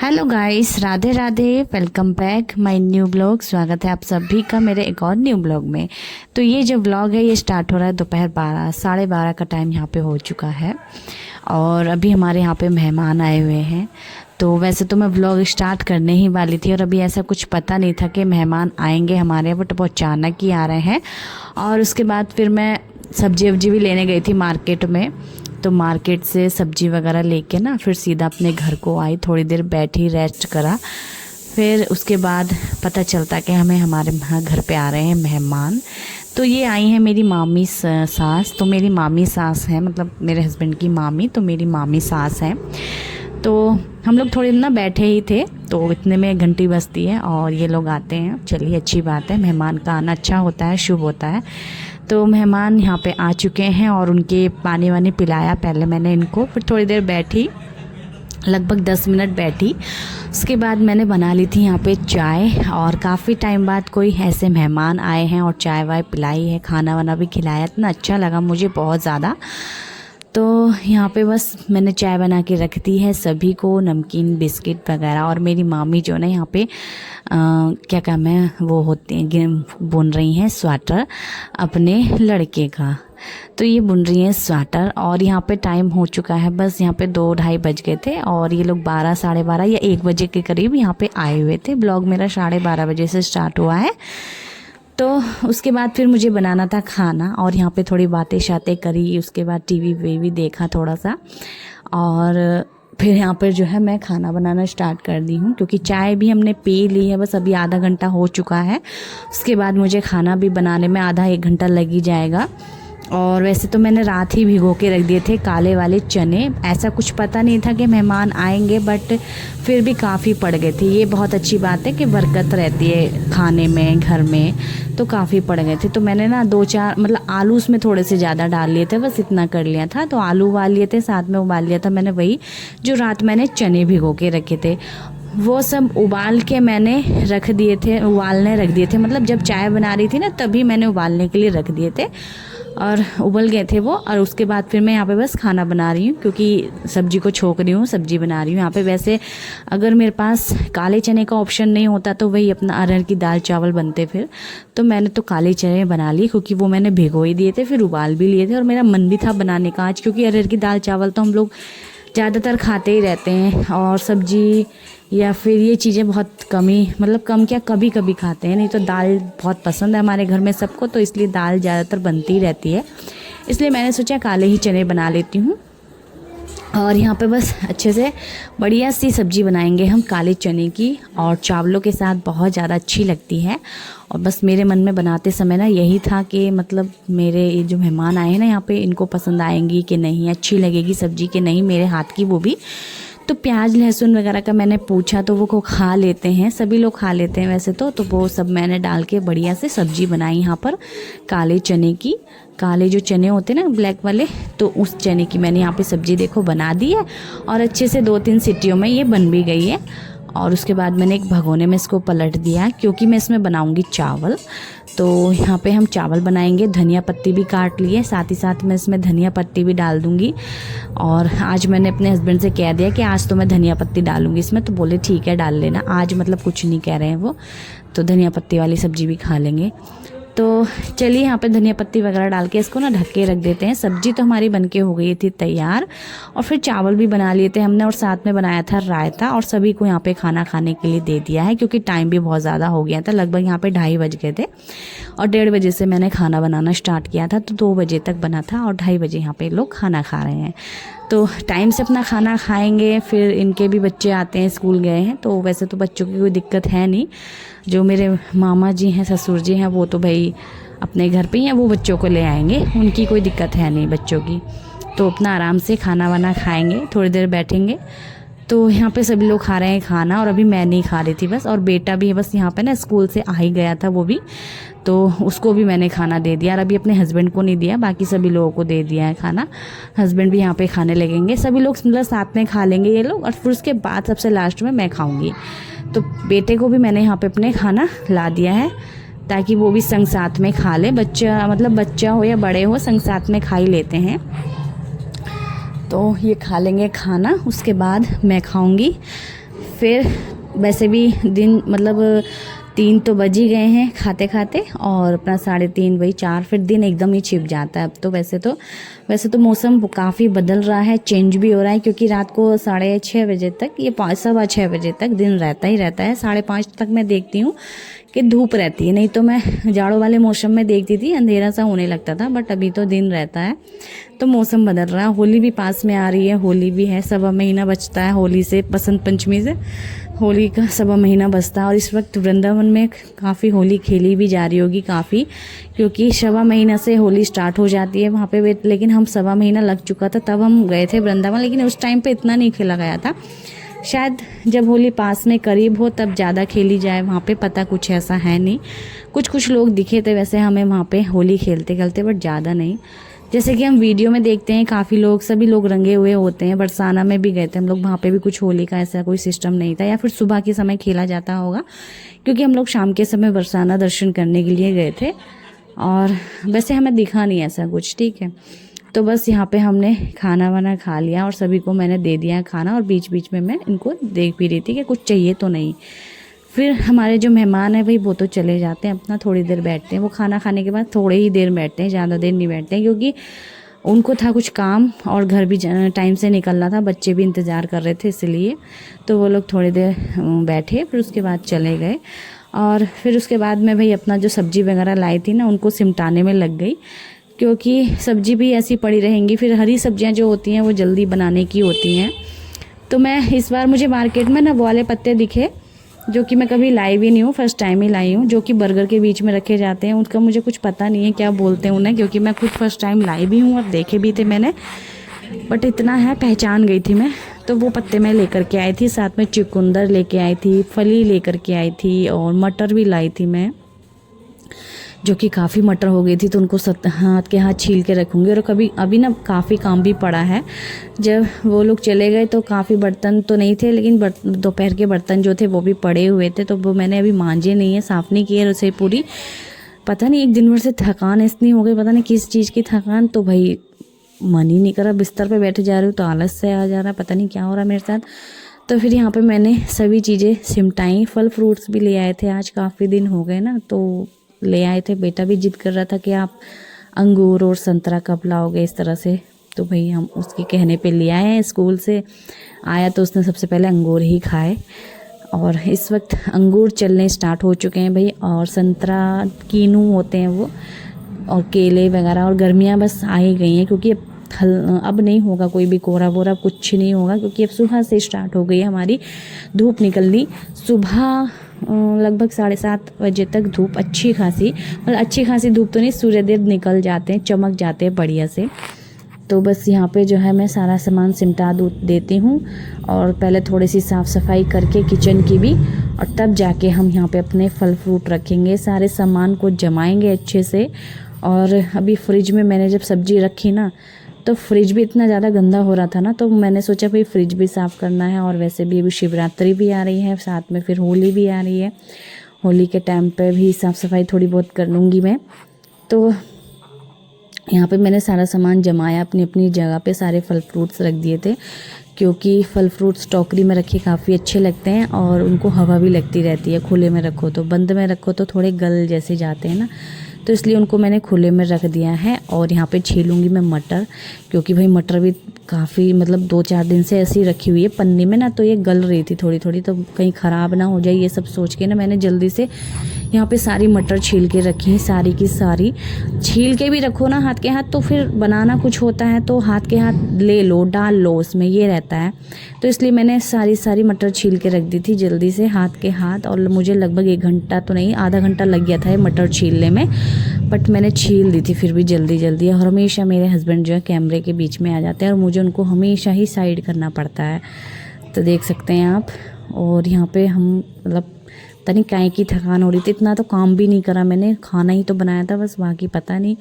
Hello guys, Radhe Radhe. Welcome back my new blog. स्वागत है आप सभी का मेरे एक और न्यू ब्लॉग में। तो ये जो ब्लॉग है ये स्टार्ट हो रहा है दोपहर 12:30 का टाइम यहाँ पे हो चुका है और अभी हमारे यहाँ पे मेहमान आए हुए हैं। तो वैसे तो मैं ब्लॉग स्टार्ट करने ही वाली थी और अभी ऐसा कुछ पता नहीं था कि मेहमान आएंगे हमारे, बट बहुत अचानक ही आ रहे हैं। और उसके बाद फिर मैं सब्जी वब्जी भी लेने गई थी मार्केट में। तो मार्केट से सब्जी वगैरह लेके ना फिर सीधा अपने घर को आई, थोड़ी देर बैठी, रेस्ट करा। फिर उसके बाद पता चलता कि हमारे घर पे आ रहे हैं मेहमान। तो ये आई हैं मेरी मामी सास। तो मेरी मामी सास है, मतलब मेरे हस्बैंड की मामी, तो मेरी मामी सास हैं। तो हम लोग थोड़ी ना बैठे ही थे, तो इतने में घंटी बजती है और ये लोग आते हैं। चलिए अच्छी बात है, मेहमान का आना अच्छा होता है, शुभ होता है। तो मेहमान यहाँ पे आ चुके हैं और उनके पानी वानी पिलाया पहले मैंने इनको। फिर थोड़ी देर बैठी, लगभग 10 मिनट बैठी। उसके बाद मैंने बना ली थी यहाँ पे चाय और काफ़ी टाइम बाद कोई ऐसे मेहमान आए हैं और चाय वाय पिलाई है, खाना वाना भी खिलाया। इतना अच्छा लगा मुझे बहुत ज़्यादा। तो यहाँ पे बस मैंने चाय बना के रख दी है सभी को, नमकीन बिस्किट वगैरह। और मेरी मामी जो ना यहाँ पे क्या काम है वो होते हैं, बुन रही हैं स्वेटर अपने लड़के का। तो ये बुन रही हैं स्वेटर और यहाँ पे टाइम हो चुका है, बस यहाँ पे 2-2:30 बज गए थे और ये लोग 12, 12:30 या 1 बजे के करीब यहाँ पे आए हुए थे। ब्लॉग मेरा 12:30 बजे से स्टार्ट हुआ है। तो उसके बाद फिर मुझे बनाना था खाना और यहाँ पे थोड़ी बातें शातें करी। उसके बाद टीवी वीवी देखा थोड़ा सा और फिर यहाँ पर जो है मैं खाना बनाना स्टार्ट कर दी हूँ, क्योंकि चाय भी हमने पी ली है। बस अभी आधा घंटा हो चुका है, उसके बाद मुझे खाना भी बनाने में आधा 1 घंटा लग ही जाएगा। और वैसे तो मैंने रात ही भिगो के रख दिए थे काले वाले चने। ऐसा कुछ पता नहीं था कि मेहमान आएंगे, बट फिर भी काफ़ी पड़ गए थे। ये बहुत अच्छी बात है कि बरकत रहती है खाने में, घर में। तो काफ़ी पड़ गए थे, तो मैंने ना 2-4 मतलब आलू उसमें थोड़े से ज़्यादा डाल लिए थे, बस इतना कर लिया था। तो आलू उबाल लिए थे, साथ में उबाल लिया था मैंने वही जो रात मैंने चने भिगो के रखे थे। वो सब उबाल के मैंने रख दिए थे, उबालने रख दिए थे। मतलब जब चाय बना रही थी ना तभी मैंने उबालने के लिए रख दिए थे और उबल गए थे वो। और उसके बाद फिर मैं यहाँ पे बस खाना बना रही हूँ, क्योंकि सब्जी को छोक रही हूँ, सब्जी बना रही हूँ यहाँ पे। वैसे अगर मेरे पास काले चने का ऑप्शन नहीं होता तो वही अपना अरहर की दाल चावल बनते फिर। तो मैंने तो काले चने बना लिए, क्योंकि वो मैंने भिगो ही दिए थे, फिर उबाल भी लिए थे और मेरा मन भी था बनाने का आज, क्योंकि अरहर की दाल चावल तो हम लोग ज़्यादातर खाते ही रहते हैं और सब्जी या फिर ये चीज़ें बहुत कम ही, मतलब कम क्या कभी कभी खाते हैं। नहीं तो दाल बहुत पसंद है हमारे घर में सबको, तो इसलिए दाल ज़्यादातर बनती ही रहती है। इसलिए मैंने सोचा काले ही चने बना लेती हूँ। और यहाँ पे बस अच्छे से बढ़िया सी सब्ज़ी बनाएंगे हम काले चने की, और चावलों के साथ बहुत ज़्यादा अच्छी लगती है। और बस मेरे मन में बनाते समय ना यही था कि मतलब मेरे ये जो मेहमान आए हैं ना यहाँ पे, इनको पसंद आएंगी कि नहीं, अच्छी लगेगी सब्ज़ी कि नहीं मेरे हाथ की, वो भी। तो प्याज लहसुन वगैरह का मैंने पूछा तो वो खा लेते हैं, सभी लोग खा लेते हैं वैसे तो वो सब मैंने डाल के बढ़िया से सब्ज़ी बनाई यहाँ पर काले चने की। काले जो चने होते हैं ना ब्लैक वाले, तो उस चने की मैंने यहाँ पे सब्ज़ी देखो बना दी है और अच्छे से 2-3 सीटियों में ये बन भी गई है। और उसके बाद मैंने एक भगोने में इसको पलट दिया, क्योंकि मैं इसमें बनाऊंगी चावल। तो यहाँ पे हम चावल बनाएंगे। धनिया पत्ती भी काट लिए, साथ ही साथ मैं इसमें धनिया पत्ती भी डाल दूँगी। और आज मैंने अपने हस्बैंड से कह दिया कि आज तो मैं धनिया पत्ती डालूँगी इसमें, तो बोले ठीक है डाल लेना। आज मतलब कुछ नहीं कह रहे हैं वो, तो धनिया पत्ती वाली सब्ज़ी भी खा लेंगे। तो चलिए यहाँ पे धनिया पत्ती वगैरह डाल के इसको ना ढक के रख देते हैं। सब्जी तो हमारी बनके हो गई थी तैयार और फिर चावल भी बना लिए थे हमने और साथ में बनाया था रायता। और सभी को यहाँ पे खाना खाने के लिए दे दिया है, क्योंकि टाइम भी बहुत ज़्यादा हो गया था। लगभग यहाँ पे 2:30 बज गए थे और 1:30 बजे से मैंने खाना बनाना स्टार्ट किया था, तो 2 बजे तक बना था और 2:30 बजे यहाँ पे लोग खाना खा रहे हैं। तो टाइम से अपना खाना खाएंगे। फिर इनके भी बच्चे आते हैं, स्कूल गए हैं, तो वैसे तो बच्चों की कोई दिक्कत है नहीं। जो मेरे मामा जी हैं, ससुर जी हैं, वो तो भाई अपने घर पे ही हैं, वो बच्चों को ले आएंगे, उनकी कोई दिक्कत है नहीं बच्चों की। तो अपना आराम से खाना वाना खाएंगे, थोड़ी देर बैठेंगे। तो यहाँ पे सभी लोग खा रहे हैं खाना और अभी मैं नहीं खा रही थी बस। और बेटा भी बस यहाँ पे ना स्कूल से आ ही गया था वो भी, तो उसको भी मैंने खाना दे दिया। और अभी अपने हस्बैंड को नहीं दिया, बाकी सभी लोगों को दे दिया है खाना। हस्बैंड भी यहाँ पे खाने लगेंगे, सभी लोग मतलब साथ में खा लेंगे ये लोग। और फिर उसके बाद सबसे लास्ट में मैं खाऊंगी। तो बेटे को भी मैंने यहाँ पे अपने खाना ला दिया है। ताकि वो भी संग साथ में खा ले। बच्चा मतलब बच्चा हो या बड़े हो, संग साथ में खा ही लेते हैं। तो ये खा लेंगे खाना, उसके बाद मैं खाऊंगी। फिर वैसे भी दिन मतलब 3 तो बज ही गए हैं खाते खाते, और अपना 3:30 वही 4, फिर दिन एकदम ही छिप जाता है अब तो। वैसे तो मौसम काफ़ी बदल रहा है, चेंज भी हो रहा है, क्योंकि रात को 6:30 बजे तक, ये 5:15 बजे तक दिन रहता ही रहता है। 5:30 तक मैं देखती हूँ कि धूप रहती है, नहीं तो मैं जाड़ों वाले मौसम में देखती थी अंधेरा सा होने लगता था, बट अभी तो दिन रहता है। तो मौसम बदल रहा है। होली भी पास में आ रही है, होली भी है, 1.25 महीना बचता है होली से, बसंत पंचमी से होली का 1.25 महीना बचता है। और इस वक्त वृंदावन में काफ़ी होली खेली भी जा रही होगी काफ़ी, क्योंकि 1.25 महीना से होली स्टार्ट हो जाती है वहाँ पे। लेकिन हम 1.25 महीना लग चुका था तब हम गए थे वृंदावन, लेकिन उस टाइम पे इतना नहीं खेला गया था। शायद जब होली पास में करीब हो तब ज़्यादा खेली जाए वहाँ पे, पता कुछ ऐसा है नहीं। कुछ लोग दिखे थे वैसे हमें वहाँ पे होली खेलते खेलते, बट ज़्यादा नहीं। जैसे कि हम वीडियो में देखते हैं काफ़ी लोग, सभी लोग रंगे हुए होते हैं। बरसाना में भी गए थे हम लोग, वहाँ पे भी कुछ होली का ऐसा कोई सिस्टम नहीं था, या फिर सुबह के समय खेला जाता होगा, क्योंकि हम लोग शाम के समय बरसाना दर्शन करने के लिए गए थे। और वैसे हमें दिखा नहीं ऐसा कुछ, ठीक है। तो बस यहाँ पे हमने खाना वाना खा लिया और सभी को मैंने दे दिया खाना, और बीच बीच में मैं इनको देख भी रही थी कि कुछ चाहिए तो नहीं। फिर हमारे जो मेहमान हैं भाई वो तो चले जाते हैं अपना, थोड़ी देर बैठते हैं। वो खाना खाने के बाद थोड़े ही देर बैठते हैं, ज़्यादा देर नहीं बैठते हैं, क्योंकि उनको था कुछ काम और घर भी टाइम से निकलना था, बच्चे भी इंतज़ार कर रहे थे इसलिए। तो वो लोग थोड़ी देर बैठे, फिर उसके बाद चले गए। और फिर उसके बाद मैं भाई अपना जो सब्ज़ी वगैरह लाई थी ना, उनको सिमटाने में लग गई, क्योंकि सब्ज़ी भी ऐसी पड़ी रहेंगी। फिर हरी सब्जियां जो होती हैं वो जल्दी बनाने की होती हैं। तो मैं इस बार मुझे मार्केट में ना वो वाले पत्ते दिखे जो कि मैं कभी लाई भी नहीं हूँ, फर्स्ट टाइम ही लाई हूँ, जो कि बर्गर के बीच में रखे जाते हैं। उनका मुझे कुछ पता नहीं है क्या बोलते हैं उन्हें, क्योंकि मैं खुद फर्स्ट टाइम लाई भी हूँ और देखे भी थे मैंने, बट इतना है पहचान गई थी मैं। तो वो पत्ते मैं लेकर के आई थी, साथ में चुकंदर लेके आई थी, फली लेकर के आई थी, और मटर भी लाई थी मैं, जो कि काफ़ी मटर हो गई थी। तो उनको हाथ के हाथ छील के रखूँगी। और कभी अभी ना काफ़ी काम भी पड़ा है। जब वो लोग चले गए तो काफ़ी बर्तन तो नहीं थे, लेकिन दोपहर के बर्तन जो थे वो भी पड़े हुए थे, तो वो मैंने अभी मांजे नहीं है, साफ़ नहीं किए उसे पूरी। पता नहीं एक दिन भर से थकान इतनी हो गई, पता नहीं किस चीज़ की थकान, तो भाई मन ही नहीं करा, बिस्तर पे बैठे जा रही हूँ तो आलस से आ जा रहा है, पता नहीं क्या हो रहा है मेरे साथ। तो फिर यहाँ पे मैंने सभी चीज़ें सिमटाई। फल फ्रूट्स भी ले आए थे, आज काफ़ी दिन हो गए ना तो ले आए थे। बेटा भी जिद कर रहा था कि आप अंगूर और संतरा कब लाओगे इस तरह से, तो भाई हम उसके कहने पे ले आए हैं। स्कूल से आया तो उसने सबसे पहले अंगूर ही खाए, और इस वक्त अंगूर चलने स्टार्ट हो चुके हैं भाई, और संतरा कीनू होते हैं वो, और केले वगैरह। और गर्मियाँ बस आ ही गई हैं, क्योंकि अब नहीं होगा कोई भी कोहरा वोरा, कुछ नहीं होगा, क्योंकि अब सुबह से स्टार्ट हो गई है हमारी धूप निकलनी। सुबह लगभग 7:30 बजे तक धूप अच्छी खासी, मतलब अच्छी खासी धूप तो नहीं, सूर्यदेव निकल जाते हैं, चमक जाते हैं बढ़िया से। तो बस यहाँ पे जो है मैं सारा सामान सिमटा देती हूँ, और पहले थोड़ी सी साफ़ सफाई करके किचन की भी, और तब जाके हम यहाँ पे अपने फल फ्रूट रखेंगे, सारे सामान को जमाएंगे अच्छे से। और अभी फ्रिज में मैंने जब सब्ज़ी रखी ना, तो फ्रिज भी इतना ज़्यादा गंदा हो रहा था ना, तो मैंने सोचा भाई फ्रिज भी साफ़ करना है। और वैसे भी अभी शिवरात्रि भी आ रही है, साथ में फिर होली भी आ रही है, होली के टाइम पे भी साफ़ सफाई थोड़ी बहुत कर लूँगी मैं। तो यहाँ पे मैंने सारा सामान जमाया, अपनी अपनी जगह पे सारे फल फ्रूट्स रख दिए थे, क्योंकि फल फ्रूट्स टोकरी में रखे काफ़ी अच्छे लगते हैं, और उनको हवा भी लगती रहती है। खुले में रखो तो, बंद में रखो तो थोड़े गल जैसे जाते हैं ना, तो इसलिए उनको मैंने खुले में रख दिया है। और यहाँ पे छीलूँगी मैं मटर, क्योंकि भाई मटर भी काफ़ी मतलब 2-4 दिन से ऐसी रखी हुई है पन्नी में ना, तो ये गल रही थी थोड़ी थोड़ी, तो कहीं ख़राब ना हो जाए ये सब सोच के ना मैंने जल्दी से यहाँ पे सारी मटर छील के रखी, सारी की सारी। छील के भी रखो ना हाथ के हाथ, तो फिर बनाना कुछ होता है तो हाथ के हाथ ले लो, डाल लो उसमें, ये रहता है। तो इसलिए मैंने सारी मटर छील के रख दी थी जल्दी से हाथ के हाथ, और मुझे लगभग 1 घंटा तो नहीं, आधा घंटा लग गया था ये मटर छीलने में, बट मैंने छील दी थी फिर भी जल्दी जल्दी। और हमेशा मेरे हस्बैंड जो है कैमरे के बीच में आ जाते हैं, और मुझे उनको हमेशा ही साइड करना पड़ता है, तो देख सकते हैं आप। और यहाँ पे हम मतलब पता नहीं काहे की थकान हो रही थी, इतना तो काम भी नहीं करा मैंने, खाना ही तो बनाया था बस, बाकी पता नहीं।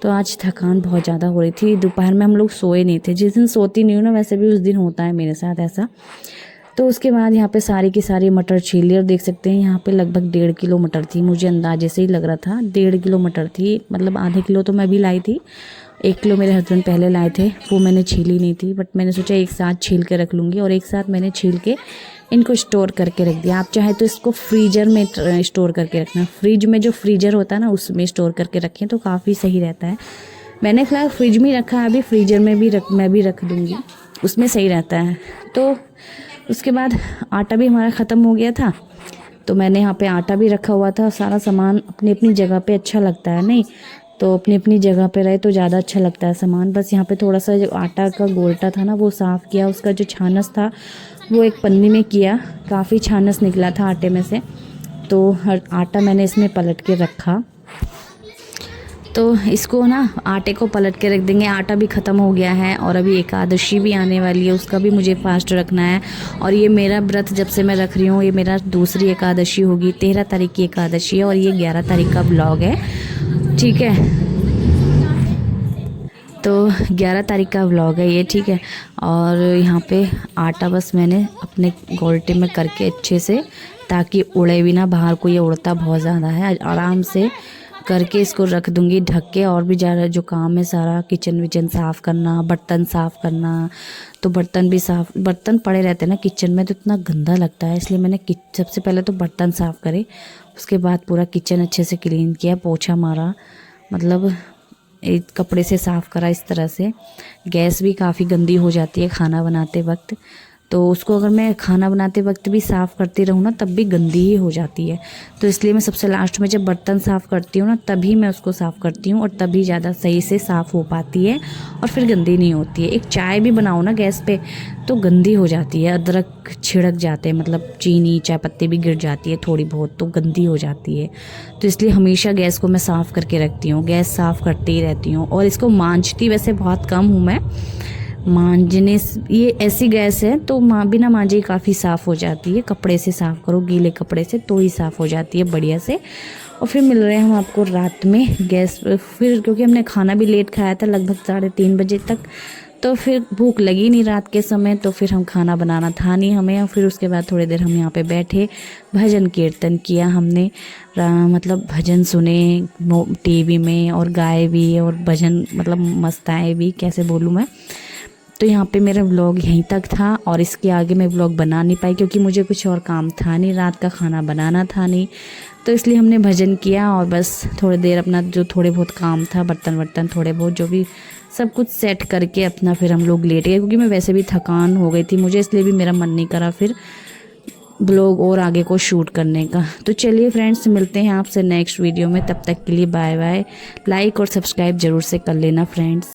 तो आज थकान बहुत ज़्यादा हो रही थी। दोपहर में हम लोग सोए नहीं थे, जिस दिन सोती नहीं हूँ ना वैसे भी उस दिन होता है मेरे साथ ऐसा। तो उसके बाद यहाँ पे सारी की सारी मटर छील ली और देख सकते हैं यहाँ पे लगभग 1.5 किलो मटर थी। मुझे अंदाजे से ही लग रहा था 1.5 किलो मटर थी, मतलब आधे किलो तो मैं भी लाई थी, 1 किलो मेरे हस्बैंड पहले लाए थे, वो मैंने छीली नहीं थी, बट मैंने सोचा एक साथ छील के रख लूँगी और एक साथ मैंने छील के इनको स्टोर करके रख दिया। आप चाहे तो इसको फ्रीजर में स्टोर करके रखना, फ्रिज में जो फ्रीजर होता है ना उसमें स्टोर करके रखें तो काफ़ी सही रहता है। मैंने फ़िलहाल फ्रिज में रखा है, अभी फ्रीजर में भी मैं भी रख दूँगी, उसमें सही रहता है। तो उसके बाद आटा भी हमारा ख़त्म हो गया था, तो मैंने यहाँ पे आटा भी रखा हुआ था। सारा सामान अपनी अपनी जगह पे अच्छा लगता है, नहीं तो अपनी अपनी जगह पे रहे तो ज़्यादा अच्छा लगता है सामान। बस यहाँ पे थोड़ा सा जो आटा का गोलटा था ना वो साफ़ किया, उसका जो छानस था वो एक पन्नी में किया, काफ़ी छानस निकला था आटे में से, तो हर आटा मैंने इसमें पलट के रखा। तो इसको ना आटे को पलट के रख देंगे। आटा भी ख़त्म हो गया है और अभी एकादशी भी आने वाली है, उसका भी मुझे फास्ट रखना है। और ये मेरा व्रत जब से मैं रख रही हूँ, ये मेरा दूसरी एकादशी होगी, 13 तारीख की एकादशी है और ये 11 तारीख का ब्लॉग है, ठीक है। तो 11 तारीख का व्लॉग है ये, ठीक है। और यहाँ पे आटा बस मैंने अपने गोल्टे में करके अच्छे से, ताकि उड़े भी ना, बाहर को ये उड़ता बहुत ज़्यादा है, आराम से करके इसको रख दूँगी ढक के। और भी ज़्यादा जो काम है सारा किचन विचन साफ़ करना, बर्तन साफ़ करना, तो बर्तन भी साफ़, बर्तन पड़े रहते हैं ना किचन में तो इतना गंदा लगता है, इसलिए मैंने सबसे पहले तो बर्तन साफ़ करे, उसके बाद पूरा किचन अच्छे से क्लीन किया, पोछा मारा, मतलब एक कपड़े से साफ़ करा इस तरह से। गैस भी काफ़ी गंदी हो जाती है खाना बनाते वक्त, तो उसको अगर मैं खाना बनाते वक्त भी साफ़ करती रहूँ ना तब भी गंदी ही हो जाती है। तो इसलिए मैं सबसे लास्ट में जब बर्तन साफ़ करती हूँ ना तभी मैं उसको साफ़ करती हूँ और तभी ज़्यादा सही से साफ़ हो पाती है और फिर गंदी नहीं होती है। एक चाय भी बनाओ ना गैस पे तो गंदी हो जाती है, अदरक छिड़क जाते हैं, मतलब चीनी चाय पत्ती भी गिर जाती है थोड़ी बहुत, तो गंदी हो जाती है। तो इसलिए हमेशा गैस को मैं साफ़ करके रखती हूँ, गैस साफ़ करती ही रहती हूँ। और इसको मांजती वैसे बहुत कम हूँ मैं, मांजने ये ऐसी गैस है तो बिना मांजे काफ़ी साफ़ हो जाती है। कपड़े से साफ़ करो, गीले कपड़े से, तो ही साफ़ हो जाती है बढ़िया से। और फिर मिल रहे हैं हम आपको रात में गैस फिर, क्योंकि हमने खाना भी लेट खाया था लगभग 3:30 बजे तक, तो फिर भूख लगी नहीं रात के समय, तो फिर हम खाना बनाना था नहीं हमें। और फिर उसके बाद थोड़ी देर हम यहाँ पे बैठे, भजन कीर्तन किया हमने, मतलब भजन सुने टीवी में और गाए भी और भजन मतलब मस्त आए भी, कैसे बोलूँ मैं। तो यहाँ पे मेरा व्लॉग यहीं तक था और इसके आगे मैं व्लॉग बना नहीं पाई क्योंकि मुझे कुछ और काम था नहीं, रात का खाना बनाना था नहीं, तो इसलिए हमने भजन किया और बस थोड़ी देर अपना जो थोड़े बहुत काम था, बर्तन वर्तन थोड़े बहुत जो भी सब कुछ सेट करके अपना फिर हम लोग लेट गए, क्योंकि मैं वैसे भी थकान हो गई थी मुझे, इसलिए भी मेरा मन नहीं करा फिर ब्लॉग और आगे को शूट करने का। तो चलिए फ्रेंड्स, मिलते हैं आपसे नेक्स्ट वीडियो में, तब तक के लिए बाय बाय। लाइक और सब्सक्राइब ज़रूर से कर लेना फ्रेंड्स।